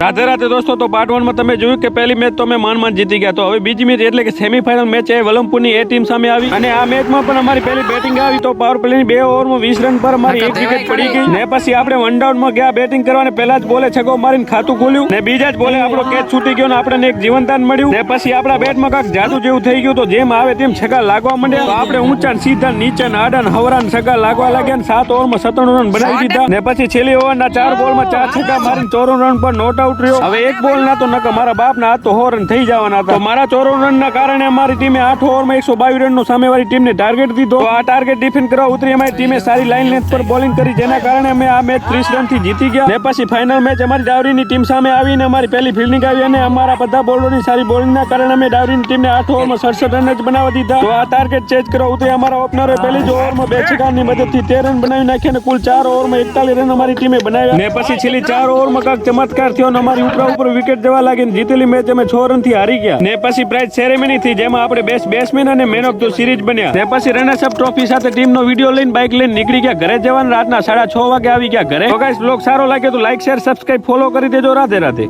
રાધે રાધે દોસ્તો, તો પાર્ટ 1 માં તમે જોયું કે પહેલી મેચ તો અમે માંડ જીતી ગયા. તો હવે બીજી મેચ એટલે કે સેમીફાઇનલ મેચ એ વલમપુરની એ ટીમ સામે આવી અને આ મેચમાં પણ અમારી પહેલી બેટિંગ આવી. તો પાવર પ્લે ની 2 ઓવરમાં 20 રન પર અમારી એક વિકેટ પડી ગઈ ને પછી આપણે વન ડાઉન માં ગયા બેટિંગ કરવાને પહેલા જ બોલે છગ્ગો મારીને ખાતું ખોલ્યું ને બીજા જ બોલે આપણો કેચ છૂટી ગયો ને આપણને એક જીવનદાન મળ્યું ને પછી આપણા બેટમાં કાંક જાદુ જેવું થઈ ગયું. તો જેમ આવે તેમ છગ્ગા લાગવા માંડ્યા. તો આપણે ઊંચા ને સીધા નીચે ને આડા ને હવરા ને છગ્ગા લાગવા લાગ્યા ને 7 ઓવરમાં 97 રન બનાવી દીધા ને પછી છેલ્લી ઓવરના 4 બોલમાં 4 છગ્ગા મારીને 94 રન પર નોટ આઉટ રહ્યો. હવે એક બોલ ના તો નકા મારા બાપ ના તો 100 રન થઈ જવાના હતા. તો મારા 94 રન ના કારણે અમારી ટીમે 8 ઓવરમાં 122 રન નો સામેવાળી ટીમને ટાર્ગેટ દીધો. તો આ ટાર્ગેટ ડિફેન્ડ કરવા ઉતરી અમારી ટીમે સારી લાઈન લેન્થ પર બોલિંગ કરી જેના કારણે અમે આ મેચ 30 રન થી જીતી ગયા ને પછી ફાઇનલ મેચ અમારી ડાવરીની ટીમ સામે આવીને અમારી પહેલી ફિલ્ડિંગ આવી અને અમારા બધા બોલરોની સારી બોલિંગના કારણે અમે ડાવરીની ટીમને 8 ઓવરમાં 67 રન જ બનાવી દીધા. તો આ ટાર્ગેટ ચેઝ કરવા ઉતરી અમારા ઓપનરે પહેલી જ ઓવરમાં 2 છગ્ગાની મદદથી 13 રન બનાવી નાખ્યા અને કુલ 4 ઓવરમાં 41 રન અમારી ટીમે બનાવ્યા ને પછી છેલ્લી 4 ઓવરમાં કાંક ચમત્કાર થયો અને અમારી ઉપર વિકેટ જવા લાગીને જીતેલી મેચ અમે 6 રન થી હારી ગયા ને પછી પ્રાઇઝ સેરેમની થી જેમાં આપણે બેસ્ટ બેટ્સમેન અને મેન ઓફ ધ સિરીઝ બન્યા ને પછી રનર્સ અપ ટ્રોફી સાથે ટીમનો વિડીયો લઈને બાઇક લઈને નીકળી ગયા ઘરે જવાના. રાતના 6:30 વાગે આવી ગયા ઘરે. તો ગાઈસ બ્લોગ સારો લાગે તો લાઈક શેર સબસ્ક્રાઇબ ફોલો કરી દેજો. રાધે રાધે.